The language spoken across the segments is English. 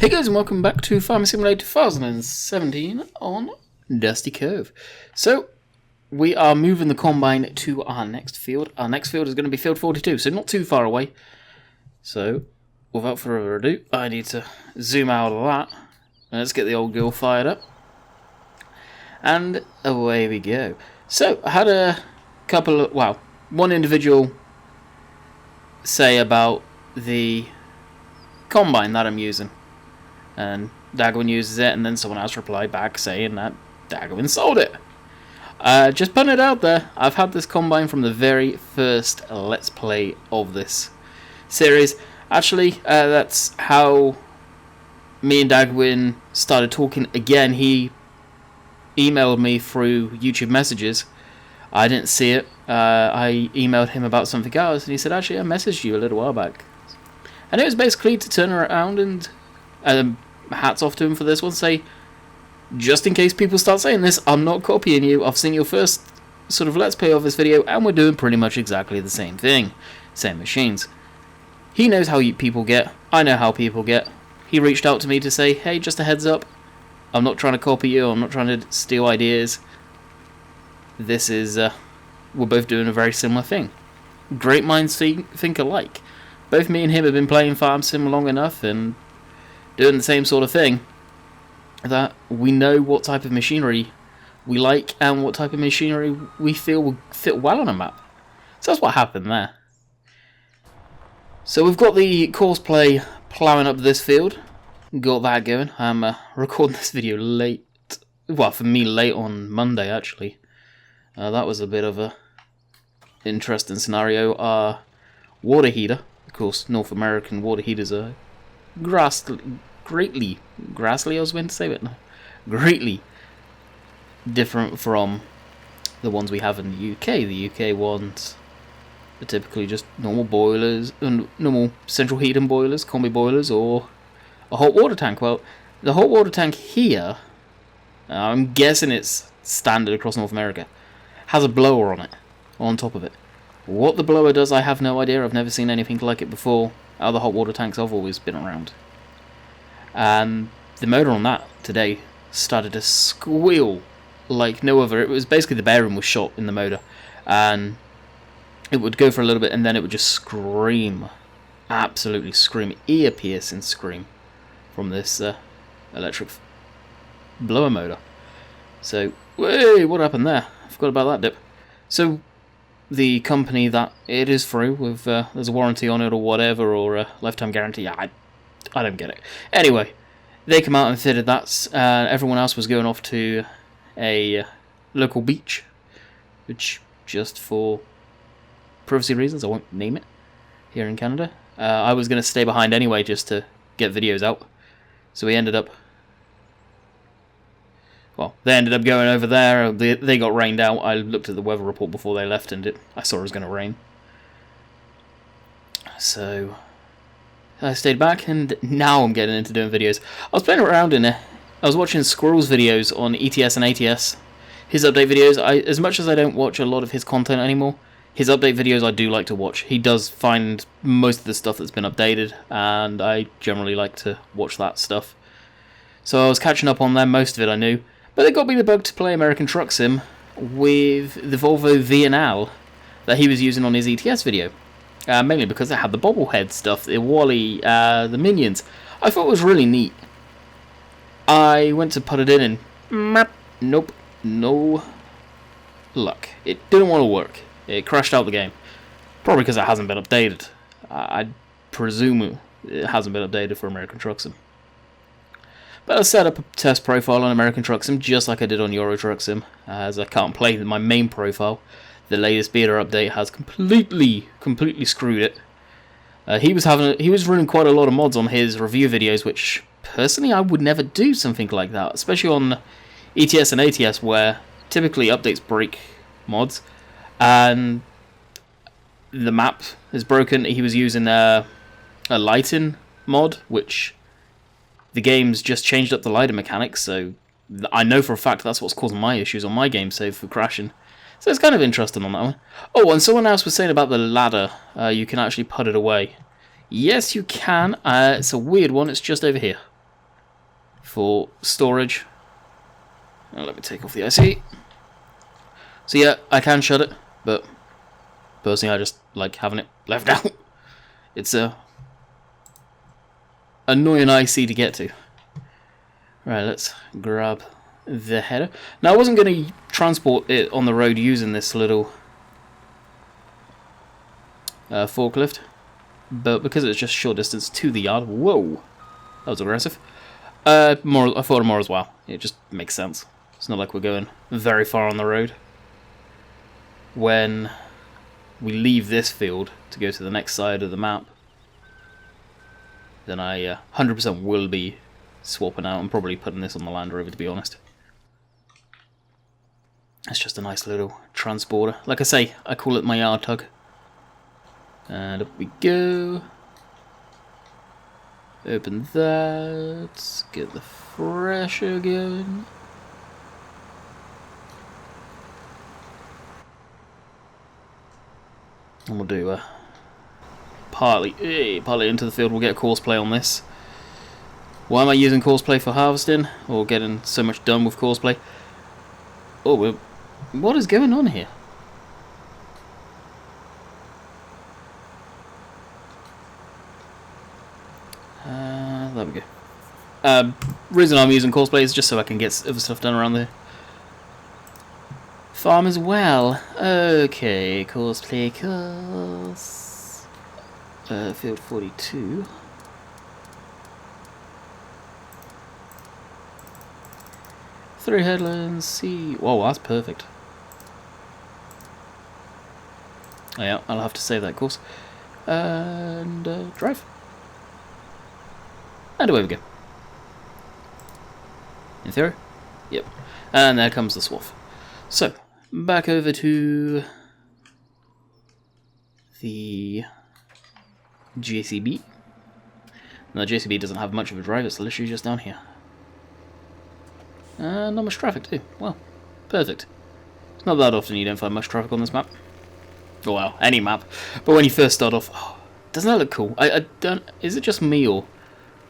Hey guys, and welcome back to Farming Simulator 2017 on Dusty Cove. So, we are moving the combine to our next field. Our next field is going to be field 42, so not too far away. So, without further ado, I need to zoom out of that. Let's get the old girl fired up. And away we go. So, I had a couple of, one individual say about the combine that I'm using. And Dagwin uses it, and then someone else replied back saying that Dagwin sold it. Just putting it out there, I've had this combine from the very first Let's Play of this series. Actually, that's how me and Dagwin started talking again. He emailed me through YouTube messages. I didn't see it. I emailed him about something else, and he said, actually, I messaged you a little while back. And it was basically to turn around and hats off to him for this one, say, just in case people start saying this, I'm not copying you, I've seen your first sort of Let's Play of this video, and we're doing pretty much exactly the same thing. Same machines. He knows how people get, I know how people get. He reached out to me to say, hey, just a heads up, I'm not trying to copy you, I'm not trying to steal ideas. This is, we're both doing a very similar thing. Great minds think alike. Both me and him have been playing Farm Sim long enough, and doing the same sort of thing, that we know what type of machinery we like and what type of machinery we feel will fit well on a map. So that's what happened there. So we've got the Courseplay ploughing up this field. Got that going. I'm recording this video late. Well, for me, late on Monday, actually. That was a bit of a interesting scenario. Our water heater, of course, North American water heaters are greatly different from the ones we have in the UK. The UK ones are typically just normal boilers, normal central heating boilers, combi boilers, or a hot water tank. Well, the hot water tank here, I'm guessing it's standard across North America, has a blower on it, on top of it. What the blower does, I have no idea. I've never seen anything like it before. Other hot water tanks I've always been around. And the motor on that today started to squeal like no other. It was basically the bearing was shot in the motor, and it would go for a little bit, and then it would just scream, absolutely scream, ear-piercing scream from this electric blower motor. So, wait, what happened there? I forgot about that dip. So, the company that it is through, with there's a warranty on it or whatever, or a lifetime guarantee, I don't get it. Anyway, they come out and fitted that. Everyone else was going off to a local beach, which, just for privacy reasons, I won't name it, here in Canada. I was going to stay behind anyway just to get videos out. So we ended up... Well, they ended up going over there. They got rained out. I looked at the weather report before they left, and I saw it was going to rain. So I stayed back, and now I'm getting into doing videos. I was playing around in it. I was watching Squirrel's videos on ETS and ATS. His update videos, as much as I don't watch a lot of his content anymore, his update videos I do like to watch. He does find most of the stuff that's been updated, and I generally like to watch that stuff. So I was catching up on them. Most of it I knew. But they got me the bug to play American Truck Sim with the Volvo VNL that he was using on his ETS video. Mainly because it had the bobblehead stuff, the Wally, the Minions. I thought it was really neat. I went to put it in and nope, no luck. It didn't want to work. It crashed out the game. Probably because it hasn't been updated. I presume it hasn't been updated for American Truck Sim. But I set up a test profile on American Truck Sim just like I did on Euro Truck Sim, as I can't play my main profile. The latest beta update has completely screwed it. He was running quite a lot of mods on his review videos, which personally I would never do something like that, especially on ETS and ATS where typically updates break mods, and the map is broken. He was using a lighting mod, which the game's just changed up the lighting mechanics, so I know for a fact that's what's causing my issues on my game save for crashing. So it's kind of interesting on that one. Oh, and someone else was saying about the ladder. You can actually put it away. Yes, you can. It's a weird one. It's just over here. for storage. Now let me take off the IC. So yeah, I can shut it, but personally I just like having it left out. It's a annoying IC to get to. Right, let's grab the header. Now I wasn't going to transport it on the road using this little forklift, but because it's just short distance to the yard, whoa, that was aggressive. I thought more as well. It just makes sense. It's not like we're going very far on the road. When we leave this field to go to the next side of the map, then I 100% will be swapping out and probably putting this on the Land Rover, to be honest. It's just a nice little transporter. Like I say, I call it my yard tug. And up we go. Open that. Get the fresher going. And we'll do partly into the field. We'll get a Courseplay on this. Why am I using Courseplay for harvesting or getting so much done with Courseplay? Oh, what is going on here? There we go. Reason I'm using Courseplay is just so I can get other stuff done around the farm as well. Okay, Courseplay course. Field 42. Three headlands, see. Whoa, that's perfect. Oh, yeah, I'll have to save that course. And drive. And away we go. In theory? Yep. And there comes the swath. So, back over to the JCB. Now, the JCB doesn't have much of a drive, it's literally just down here. And not much traffic too. Well, perfect. It's not that often you don't find much traffic on this map. Well, any map. But when you first start off, oh, doesn't that look cool? I don't. Is it just me, or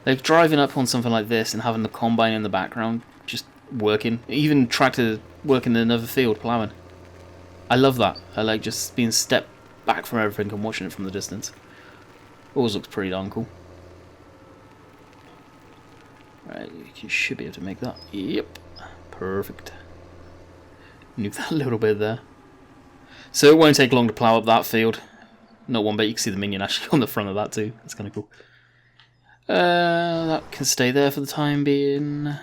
like driving up on something like this and having the combine in the background just working, even tractor working in another field ploughing? I love that. I like just being stepped back from everything and watching it from the distance. Always looks pretty darn cool. Right, you should be able to make that. Yep, perfect. Nuke that a little bit there. So it won't take long to plough up that field. Not one bit. You can see the minion actually on the front of that too. That's kind of cool. That can stay there for the time being.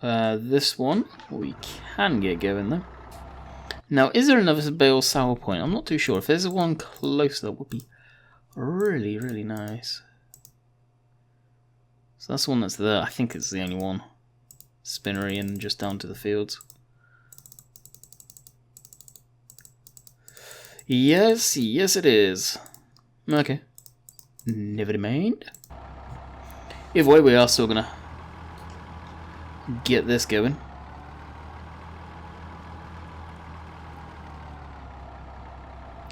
This one we can get going though. Now, is there another bale sour point? I'm not too sure. If there's one close, that would be really, really nice. So that's the one that's there. I think it's the only one. Spinnery and just down to the fields. Yes, yes it is. Okay. Never mind. Either way, we are still gonna get this going.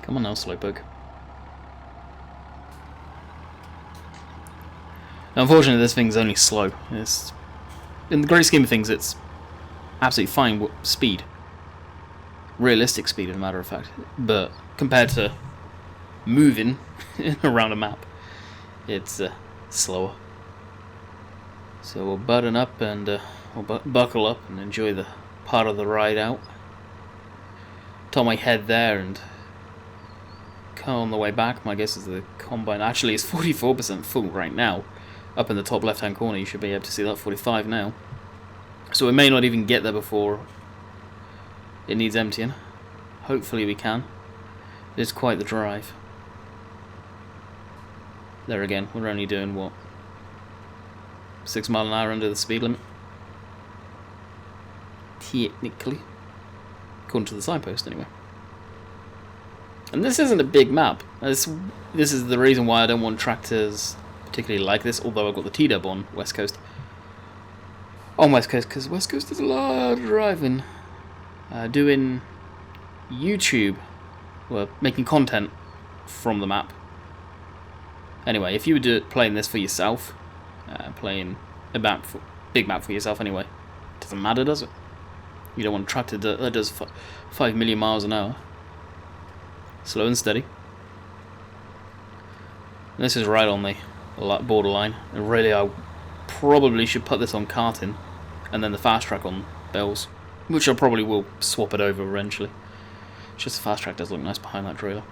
Come on now, Slowpoke. Unfortunately, this thing's only slow. It's, in the great scheme of things, it's absolutely fine speed. Realistic speed, as a matter of fact. But compared to moving around a map, it's slower. So we'll button up and we'll buckle up and enjoy the part of the ride out. Top my head there and come on the way back. My guess is the combine actually is 44% full right now. Up in the top left hand corner you should be able to see that 45 now. So we may not even get there before it needs emptying. Hopefully we can. It's quite the drive. There again, we're only doing what? 6 miles an hour under the speed limit. Technically. According to the signpost anyway. And this isn't a big map. This is the reason why I don't want tractors particularly like this, although I've got the T-Dub on West Coast. On West Coast, because West Coast is a lot of driving. Doing YouTube, well, making content from the map. Anyway, if you were playing this for yourself, playing a big map for yourself anyway. Doesn't matter, does it? You don't want a tractor that does 5 million miles an hour. Slow and steady. And this is right on the borderline. And really, I probably should put this on karting, and then the fast track on bells, which I probably will swap it over eventually. It's just the fast track does look nice behind that trailer.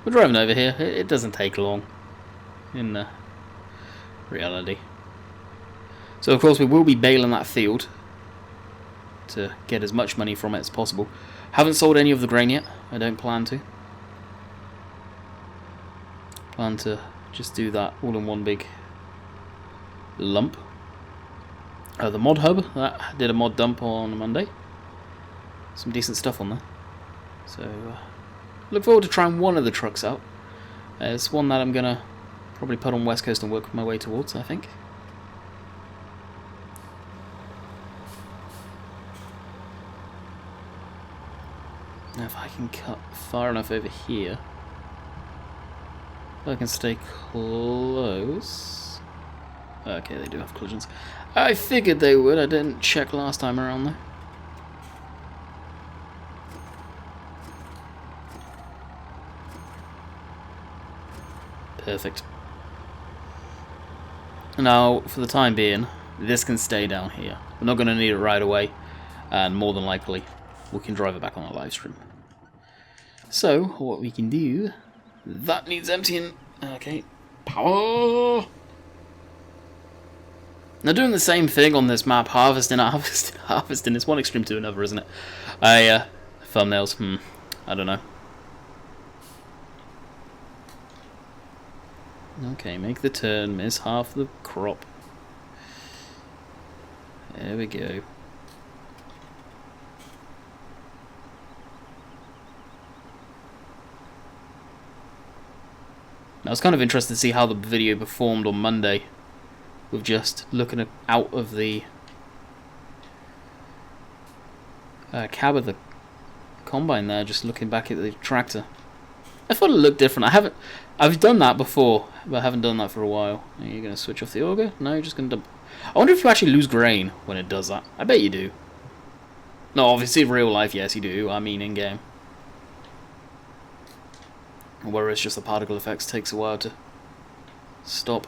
We're driving over here. It doesn't take long in reality. So of course we will be baling that field to get as much money from it as possible. Haven't sold any of the grain yet. I don't plan to. Plan to just do that all in one big lump. The mod hub, that did a mod dump on Monday. Some decent stuff on there. So look forward to trying one of the trucks out. It's one that I'm gonna probably put on West Coast and work my way towards, I think. Now if I can cut far enough over here, if I can stay close. Okay, they do have collisions. I figured they would. I didn't check last time around though. Perfect. Now, for the time being, this can stay down here. We're not going to need it right away, and more than likely, we can drive it back on the live stream. So, what we can do, that needs emptying. Okay, power. Now, doing the same thing on this map, harvesting. It's one extreme to another, isn't it? Thumbnails. I don't know. Okay, make the turn, miss half the crop. There we go. I was kind of interested to see how the video performed on Monday, with just looking out of the cab of the combine there, just looking back at the tractor. I thought it looked different. I've done that before, but I haven't done that for a while. Are you going to switch off the auger? No, you're just going to dump. I wonder if you actually lose grain when it does that. I bet you do. No, obviously in real life, yes you do. I mean in game. Whereas just the particle effects takes a while to stop.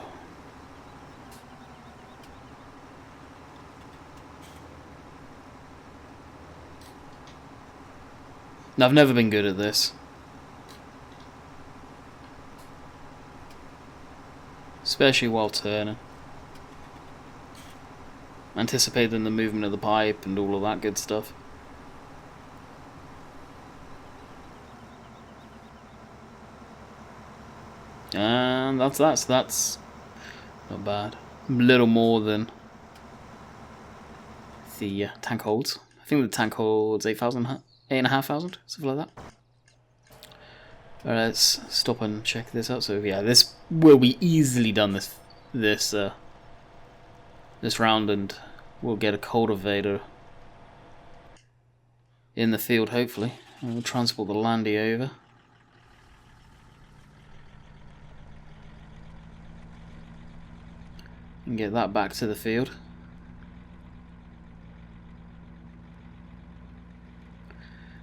Now, I've never been good at this. Especially while turning. Anticipating the movement of the pipe and all of that good stuff. And that's that, so that's not bad. A little more than the tank holds. I think the tank holds 8,500, something like that. Alright, let's stop and check this out. So yeah, this will be easily done this round, and we'll get a cultivator in the field hopefully. And we'll transport the landy over. And get that back to the field.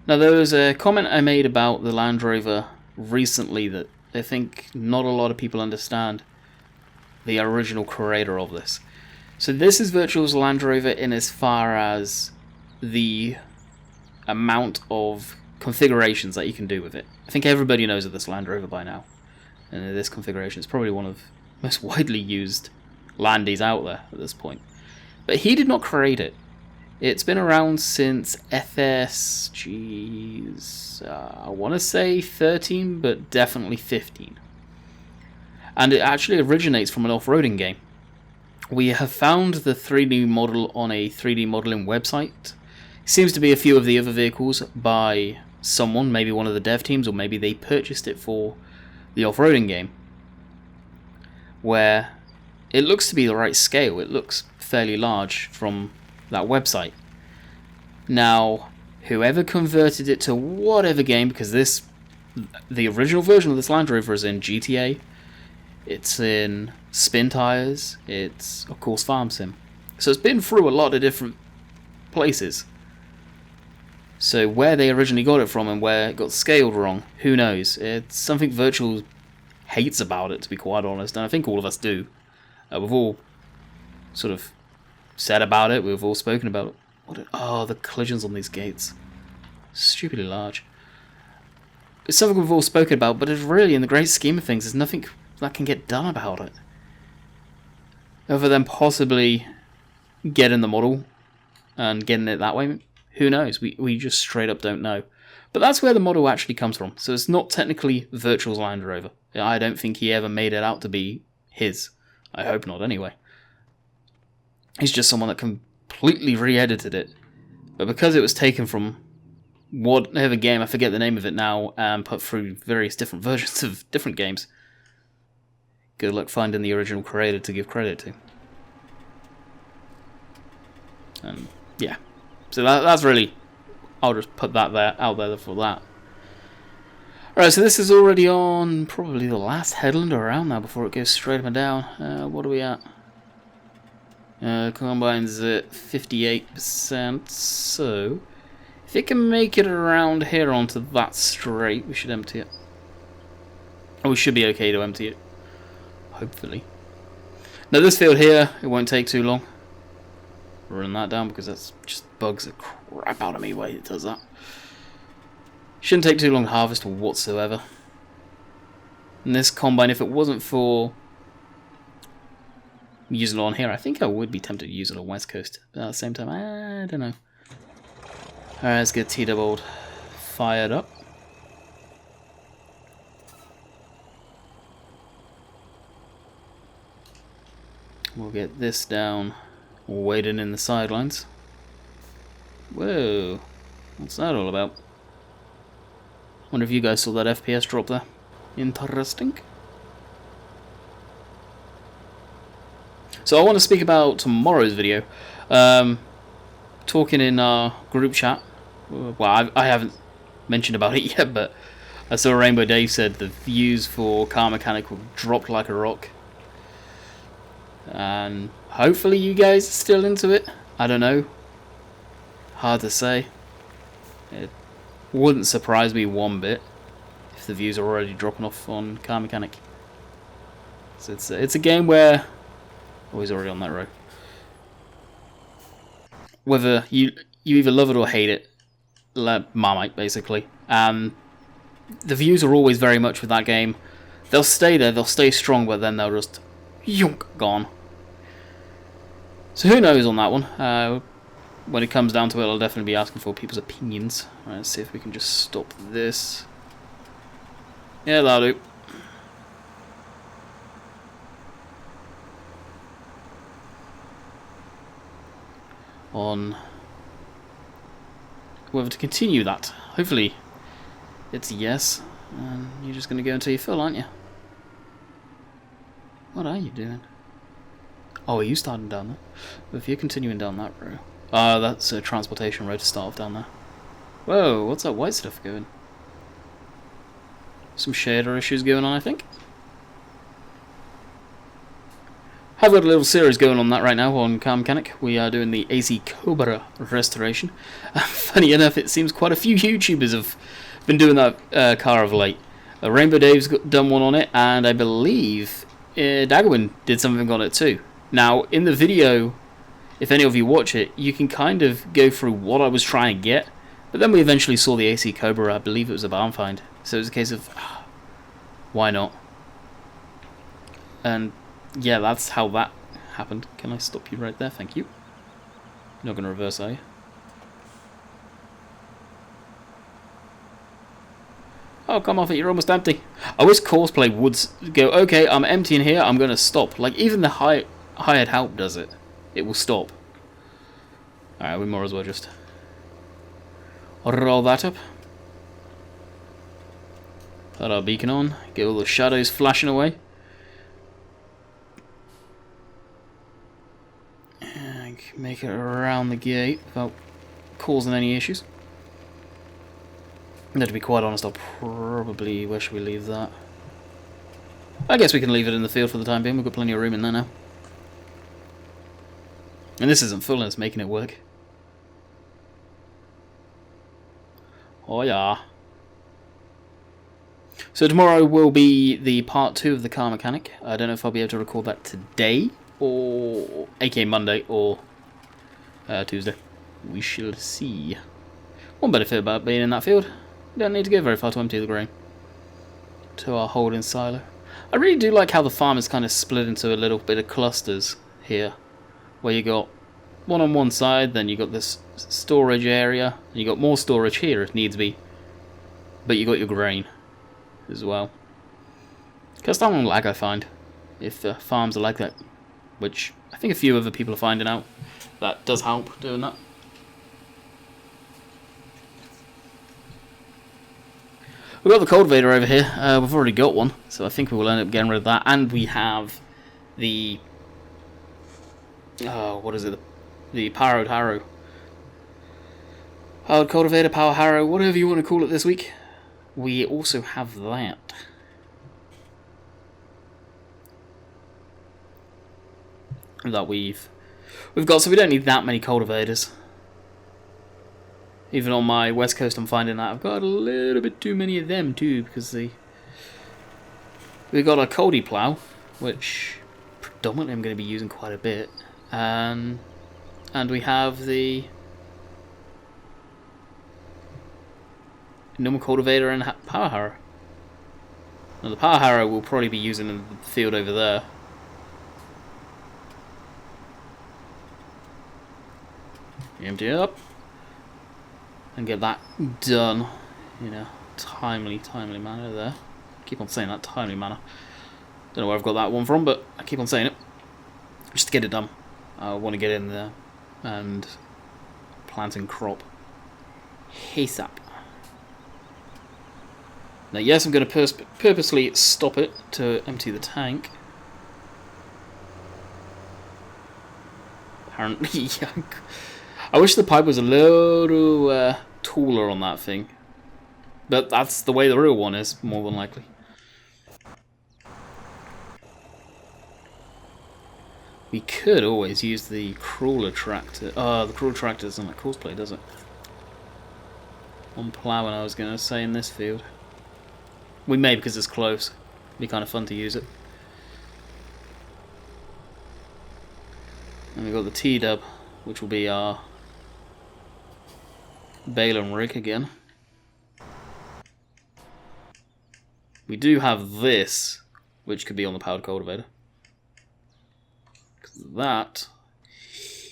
Now there was a comment I made about the Land Rover recently that I think not a lot of people understand the original creator of this. So this is Virtual's Land Rover in as far as the amount of configurations that you can do with it. I think everybody knows of this Land Rover by now. And this configuration is probably one of the most widely used Landies out there at this point. But he did not create it. It's been around since FS, I want to say 13, but definitely 15. And it actually originates from an off-roading game. We have found the 3D model on a 3D modeling website. Seems to be a few of the other vehicles by someone, maybe one of the dev teams, or maybe they purchased it for the off-roading game. Where it looks to be the right scale. It looks fairly large from that website. Now, whoever converted it to whatever game, because the original version of this Land Rover is in GTA, it's in spin tires, it's of course farm sim. So it's been through a lot of different places. So where they originally got it from and where it got scaled wrong, who knows? It's something Virtual hates about it, to be quite honest, and I think all of us do. We've all sort of said about it, we've all spoken about it. Oh, the collisions on these gates. Stupidly large. It's something we've all spoken about, but it's really, in the great scheme of things, there's nothing that can get done about it. Other than possibly getting the model and getting it that way. Who knows? We just straight up don't know. But that's where the model actually comes from. So it's not technically Virtual's Land Rover. I don't think he ever made it out to be his. I hope not, anyway. He's just someone that completely re-edited it. But because it was taken from whatever game, I forget the name of it now, and put through various different versions of different games, good luck finding the original creator to give credit to. And yeah. So that's really, I'll just put that out there for that. Alright, so this is already on probably the last headland around now before it goes straight up and down. What are we at? Combine's at 58%, so if it can make it around here onto that straight, we should empty it. Or we should be okay to empty it. Hopefully. Now this field here, it won't take too long. Run that down because that's just bugs the crap out of me when it does that. Shouldn't take too long to harvest whatsoever. And this combine, if it wasn't for using it on here, I think I would be tempted to use it on West Coast. But at the same time, I don't know. Alright, let's get T-doubled fired up. We'll get this down. Waiting in the sidelines. Whoa, what's that all about? Wonder if you guys saw that FPS drop there. Interesting. So I want to speak about tomorrow's video. Talking in our group chat. Well, I haven't mentioned about it yet, but I saw Rainbow Dave said the views for Car Mechanic will drop like a rock. And hopefully you guys are still into it. I don't know. Hard to say. It wouldn't surprise me one bit if the views are already dropping off on Car Mechanic. So it's a game where... Oh, he's already on that row. Whether you either love it or hate it, Marmite basically. The views are always very much with that game. They'll stay there, they'll stay strong, but then they'll just... Yonk, gone. So who knows on that one. When it comes down to it, I'll definitely be asking for people's opinions. Right, let's see if we can just stop this. Yeah, that'll do. On whether to continue that. Hopefully it's a yes. And you're just going to go until you fill, aren't you? What are you doing? Oh, are you starting down there? But if you're continuing down that row... that's a transportation road to start off down there. Whoa, what's that white stuff going? Some shader issues going on, I think. I've got a little series going on that right now on Car Mechanic. We are doing the AC Cobra restoration. Funny enough, it seems quite a few YouTubers have been doing that car of late. Rainbow Dave's done one on it, and I believe Daggerwin did something on it too. Now, in the video, if any of you watch it, you can kind of go through what I was trying to get, but then we eventually saw the AC Cobra. I believe it was a barn find. So it was a case of, why not? And yeah, that's how that happened. Can I stop you right there? Thank you. You're not going to reverse, are you? Oh, come off it, you're almost empty. I wish Courseplay would go, okay, I'm emptying here, I'm going to stop. Like, even the hired help does it. It will stop. Alright, we might as well just roll that up. Put our beacon on, get all the shadows flashing away. And make it around the gate without causing any issues. And to be quite honest, I'll probably... Where should we leave that? I guess we can leave it in the field for the time being. We've got plenty of room in there now. And this isn't full, and it's making it work. Oh yeah. So tomorrow will be the part 2 of the car mechanic. I don't know if I'll be able to record that today, or aka Monday, or Tuesday. We shall see. One benefit about being in that field, you don't need to go very far to empty the grain to our holding silo. I really do like how the farm is kind of split into a little bit of clusters here, where you got one on one side, then you got this storage area, and you got more storage here if needs be, but you got your grain as well. Because that one lag, I find, if the farms are like that, which I think a few other people are finding out. That does help doing that. We've got the cultivator over here. We've already got one, so I think we will end up getting rid of that. And we have the what is it? The powered harrow. Powered cultivator, power harrow, whatever you want to call it this week. We also have that. That we've got, so we don't need that many cultivators. Even on my west coast, I'm finding that I've got a little bit too many of them too, because we've got a Coldy plough, which predominantly I'm going to be using quite a bit, and we have the normal cultivator and power harrow. Now the power harrow we'll probably be using in the field over there. Empty it up and get that done in a timely manner there. Keep on saying that, timely manner. Don't know where I've got that one from, but I keep on saying it. Just to get it done. I want to get in there and planting crop ASAP. Now yes, I'm going to purposely stop it to empty the tank. Apparently, I wish the pipe was a little taller on that thing. But that's the way the real one is, more than likely. We could always use the crawler tractor. The crawler tractor doesn't like Courseplay, does it? On ploughing, I was going to say, in this field. We may, because it's close. It'd be kind of fun to use it. And we've got the T-dub, which will be our bale and rig again. We do have this, which could be on the powered cultivator. Because that,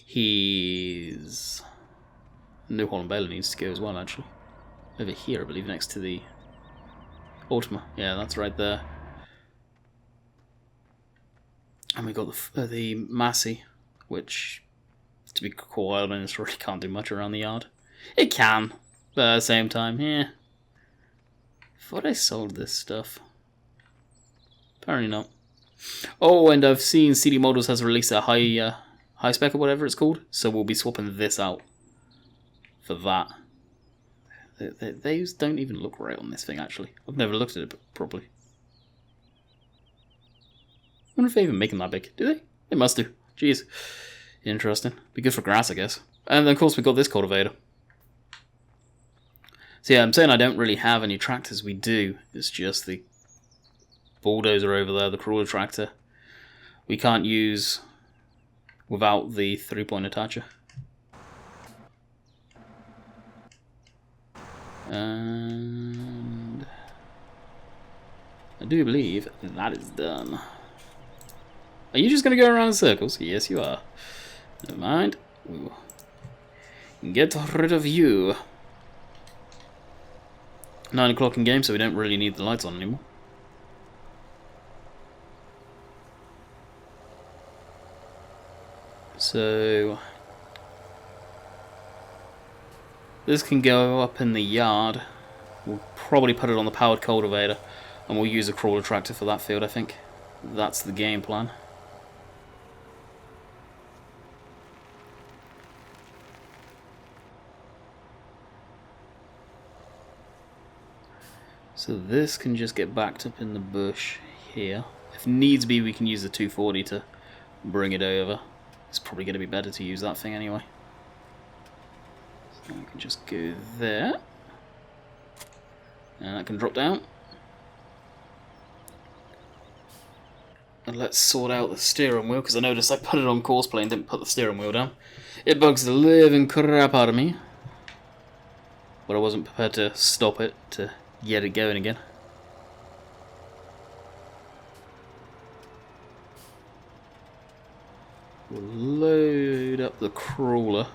he's New Holland baler needs to go as well, actually. Over here, I believe, next to the Ultima. Yeah, that's right there. And we got the Massey, which, to be quite honest, really can't do much around the yard. It can, but at the same time, yeah. Thought I sold this stuff. Apparently not. Oh, and I've seen CD Models has released a high spec or whatever it's called, so we'll be swapping this out for that. Those don't even look right on this thing, actually. I've never looked at it properly. I wonder if they even make them that big. Do they? They must do. Jeez. Interesting. Be good for grass, I guess. And then, of course, we've got this cultivator. So yeah, I'm saying I don't really have any tractors. We do. It's just the bulldozer over there, the crawler tractor. We can't use without the 3-point attacher. And I do believe that is done. Are you just going to go around in circles? Yes, you are. Never mind. We will get rid of you. 9 o'clock in game, so we don't really need the lights on anymore. So this can go up in the yard. We'll probably put it on the powered cultivator, and we'll use a crawler tractor for that field, I think. That's the game plan. So this can just get backed up in the bush here. If needs be, we can use the 240 to bring it over. It's probably going to be better to use that thing anyway. So I can just go there. And that can drop down. And let's sort out the steering wheel, because I noticed I put it on Courseplay and didn't put the steering wheel down. It bugs the living crap out of me. But I wasn't prepared to stop it to get it going again. We'll load up the crawler.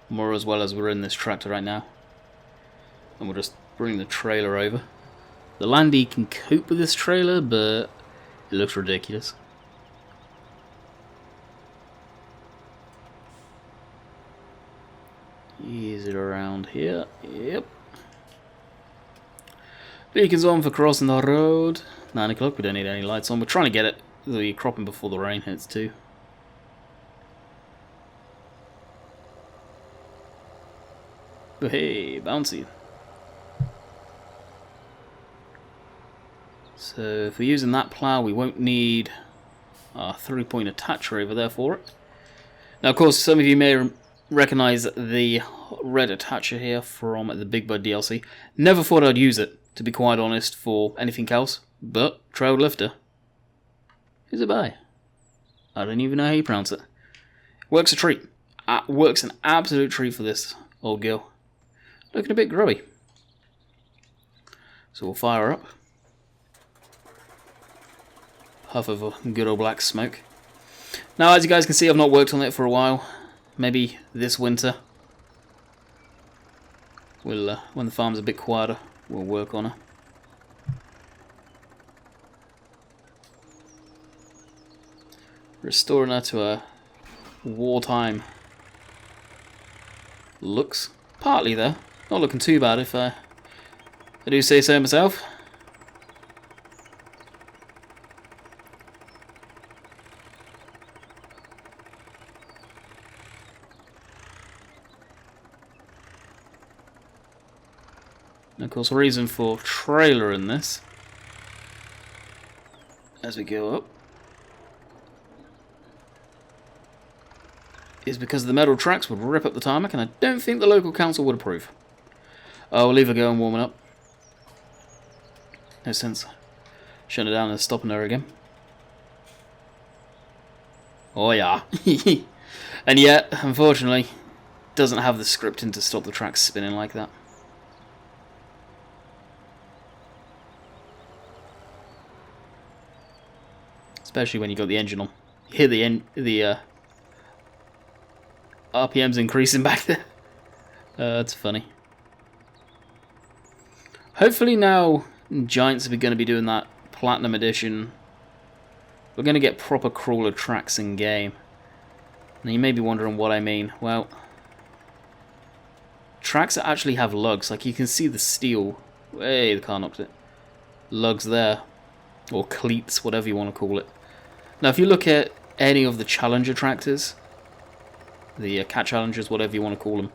More as well as we're in this tractor right now. And we'll just bring the trailer over. The Landy can cope with this trailer, but it looks ridiculous. Ease it around here. Yep. Beacons on for crossing the road. 9 o'clock, we don't need any lights on. We're trying to get the cropping before the rain hits too. Oh, hey, bouncy. So if we're using that plough, we won't need our 3-point attacher over there for it. Now, of course, some of you may recognise the red attacher here from the Big Bud DLC. Never thought I'd use it, to be quite honest, for anything else, but Trail Lifter. Who's it by? I don't even know how you pronounce it. Works a treat. Works an absolute treat for this old girl. Looking a bit grubby. So we'll fire her up. Puff of a good old black smoke. Now, as you guys can see, I've not worked on it for a while. Maybe this winter. We'll, when the farm's a bit quieter, we'll work on her. Restoring her to her wartime looks. Partly there. Not looking too bad if I do say so myself. And of course, the reason for trailer in this, as we go up, is because the metal tracks would rip up the tarmac, and I don't think the local council would approve. Oh, we'll leave her go and warming up. No sense shutting her down and stopping her again. Oh yeah. And yet, unfortunately, doesn't have the scripting to stop the tracks spinning like that. Especially when you got the engine on. You hear the RPMs increasing back there. That's funny. Hopefully now Giants are going to be doing that Platinum Edition. We're going to get proper crawler tracks in game. Now you may be wondering what I mean. Well, tracks that actually have lugs, like you can see the steel. Hey, the car knocked it. Lugs there. Or cleats, whatever you want to call it. Now if you look at any of the Challenger tractors, the Cat Challengers, whatever you want to call them,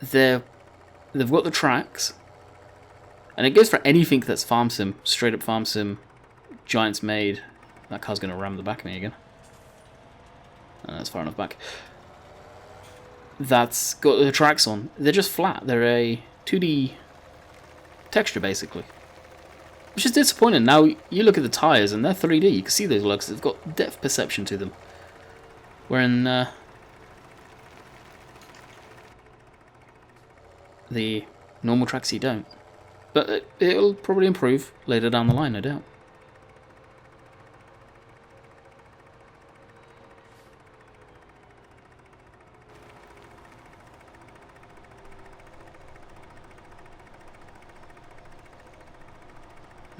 they've got the tracks, and it goes for anything that's farm sim, straight up farm sim, Giants made. That car's going to ram the back of me again. That's far enough back. That's got the tracks on. They're just flat. They're a 2D texture basically. Which is disappointing. Now you look at the tyres and they're 3D. You can see those lugs. They've got depth perception to them. Wherein the normal tracks you don't. But it'll probably improve later down the line, no doubt.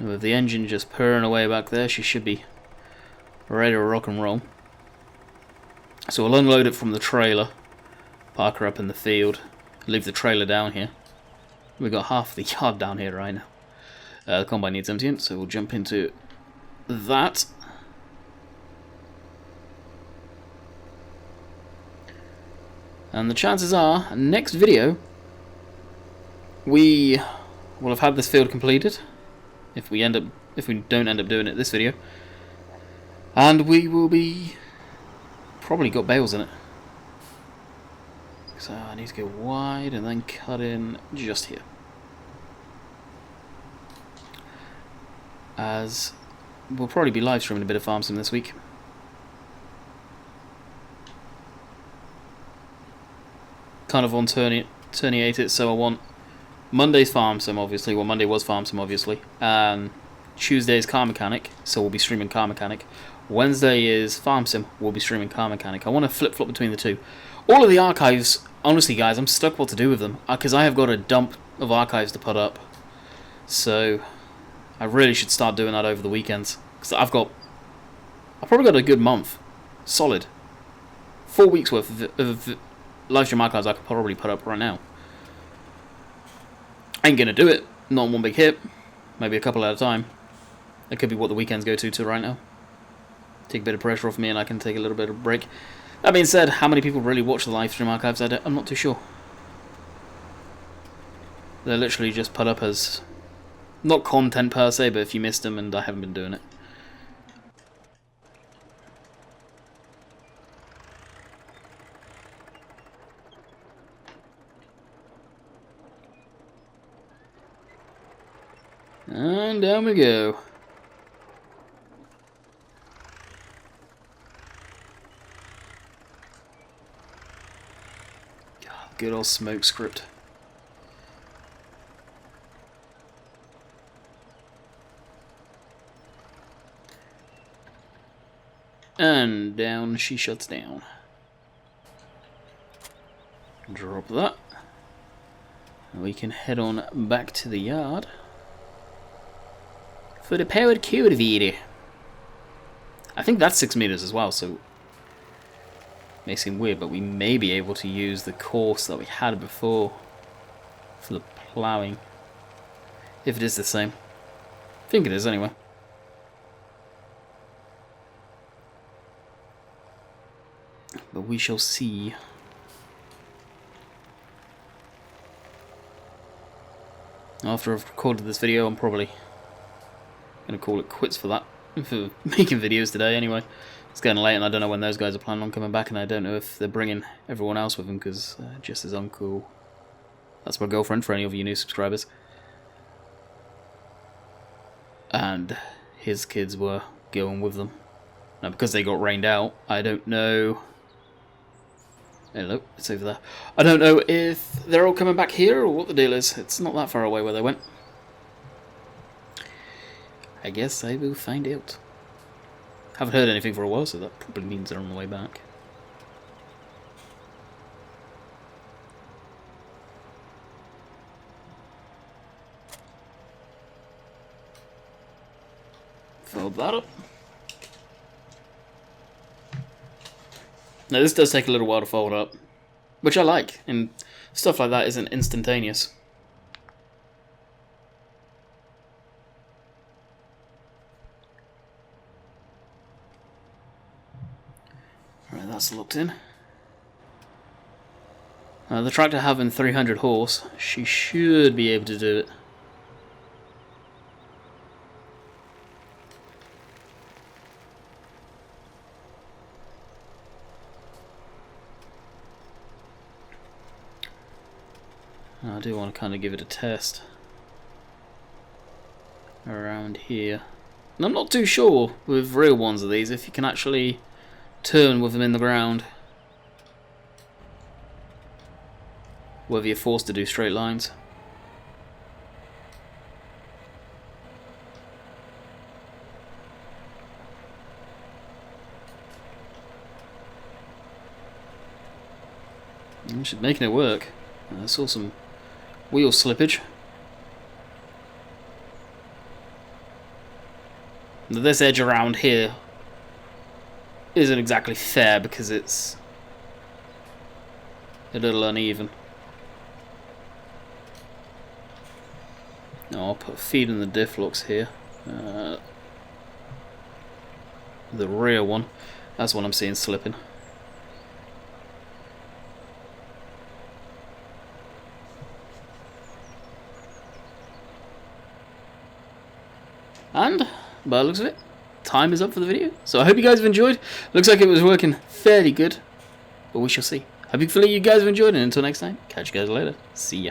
And with the engine just purring away back there, she should be ready to rock and roll. So we'll unload it from the trailer, park her up in the field, leave the trailer down here. We've got half the yard down here right now. The combine needs emptying, so we'll jump into that. And the chances are, next video, we will have had this field completed. if we don't end up doing it this video. And we will be probably got bales in it. So I need to go wide and then cut in just here. As we'll probably be live streaming a bit of farm sim this week. Kind of on turniate it, so I want Monday's farm sim, obviously. Well, Monday was farm sim, obviously. Tuesday's car mechanic, so we'll be streaming car mechanic. Wednesday is farm sim, we'll be streaming car mechanic. I want to flip-flop between the two. All of the archives, honestly guys, I'm stuck what to do with them, because I have got a dump of archives to put up. So I really should start doing that over the weekends, because I've probably got a good month, solid. 4 weeks worth of live stream archives I could probably put up right now. I ain't gonna do it, not in one big hit, maybe a couple at a time. That could be what the weekends go to right now. Take a bit of pressure off me and I can take a little bit of a break. That being said, how many people really watch the live stream archives? I'm not too sure. They're literally just put up as, not content per se, but if you missed them and I haven't been doing it. And down we go. Good old smoke script. And down she shuts down. Drop that. We can head on back to the yard for the powered cultivator. I think that's 6 meters as well, so may seem weird, but we may be able to use the course that we had before for the ploughing. If it is the same. I think it is anyway. But we shall see. After I've recorded this video, I'm probably going to call it quits for that. For making videos today anyway. It's getting late and I don't know when those guys are planning on coming back, and I don't know if they're bringing everyone else with them, because just his uncle, that's my girlfriend for any of you new subscribers, and his kids were going with them. Now because they got rained out, I don't know. Hello, it's over there. I don't know if they're all coming back here or what the deal is. It's not that far away where they went. I guess I will find out. Haven't heard anything for a while, so that probably means they're on the way back. Fill that up. Now this does take a little while to fold up, which I like, and stuff like that isn't instantaneous. Right, that's locked in. The tractor having 300 horse, she should be able to do it. I do want to kind of give it a test around here. And I'm not too sure with real ones of these if you can actually turn with them in the ground, whether you're forced to do straight lines. She's making it work. I saw some wheel slippage. Now this edge around here isn't exactly fair because it's a little uneven. Now I'll put feed in the diff locks here. The rear one, that's what I'm seeing slipping. by the looks of it, time is up for the video. So I hope you guys have enjoyed. Looks like it was working fairly good, but we shall see. Hopefully you guys have enjoyed, and until next time, catch you guys later. See ya.